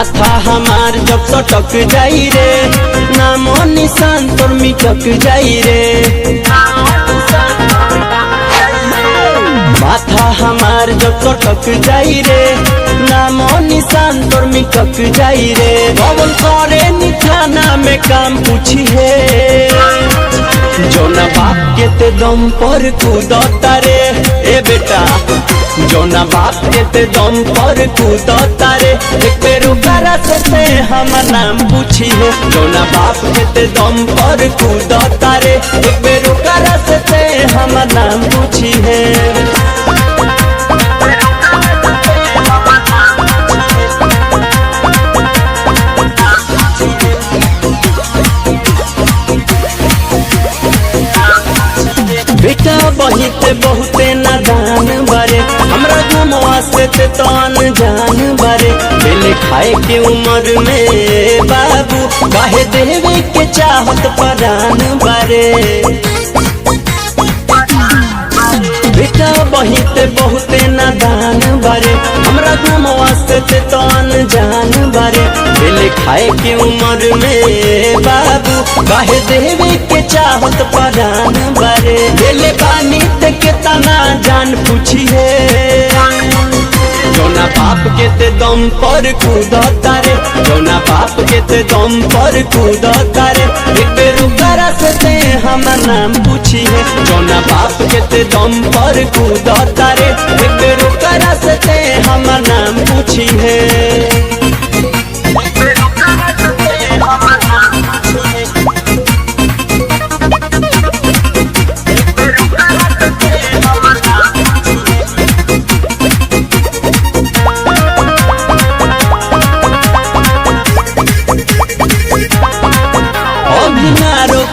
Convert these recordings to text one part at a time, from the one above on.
माथा हमार जब सटक जाई रे, नामो निशान तोर मिटक जाई रे। माथा हमार जब सटक जाई रे, नामो निशान तोर मिटक जाई रे। बबल करे नी थाना में काम पूछी है, जोना बाप के ते दम पर कूदता रे। ए बेटा जोना बाप के ते दम पर कूदता रे, एक बेर ओकरा से हमर नाम पूछी है। जोना बाप के ते दम पर कूदता रे, एक बेर ओकरा से हमर नाम पूछी है। बेटा बहिते बहुते नादान बारे, हमरा घुमवा से ते तान जान बारे। बेले खाए के उम्र में बाबू काहे देवे के चाहत परान बारे। बेटा बहिते बहुते नादान बारे, हमरा घुमवा से ते तान जान बारे। बेले खाए के उम्र में बाबू काहे देवे के चाहत परान बारे। बेले पानी ते के तना जान पूछी है, जोना बाप के ते दम पर कूदता रे। जोना बाप के ते दम पर कूदता रे, एक बेर ओकरा से हमर नाम पूछी है। जोना बाप के ते दम पर कूदता रे, एक बेर ओकरा से हमर नाम पूछी है।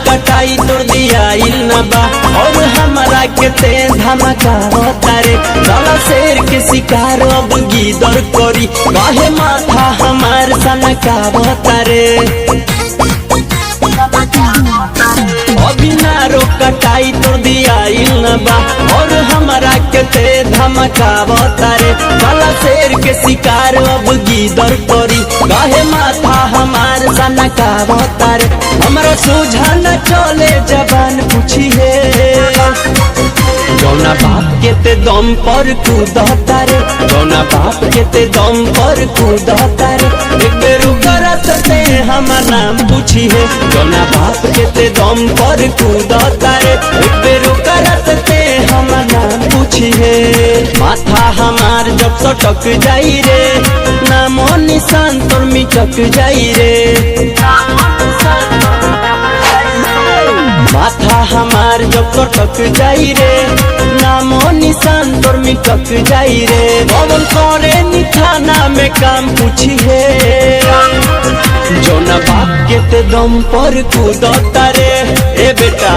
कटाई तोड़ दिया बा, और हमारा के ते धमका तारे। साला शेर के शिकार अब गीदर करी, काहे माथा हमार सनका तारे। अभिनारो कटाई तोड़ दिया बा, और हमारा के ते धमका तारे। साला शेर के शिकार अब गीदर करी, काहे माथा हमार सनका तारे। हमरा सोझा न चले जबान पूछी है, जोना बाप के ते दम पर कूदता रे। जोना बाप के ते दम पर कूदता रे, एक बेर ओकरा से हमर नाम पूछी है। जोना बाप के ते दम पर कूदता रे, एक बेर ओकरा से हमर नाम पूछी है। माथा हमार जब सटक जाई रे, नामो निशान तोर मिटक जाई रे। माथा हमार जब सटक जाई रे, नामो निशान तोर मिटक जाई रे। बबल करे नी थाना में काम पूछी है, जोना बाप के ते दम पर कूदता रे। ए बेटा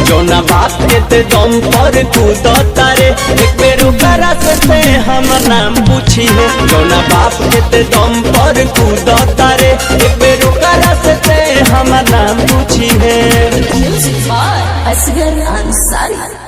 जोना बाप के ते दम पर कूदता रे, एक बेर ओकरा से हमर नाम पूछी है। जोना बाप के ते दम पर कूदता रे, एक बेर ओकरा से हमर नाम पूछी है। असगर अंसारी।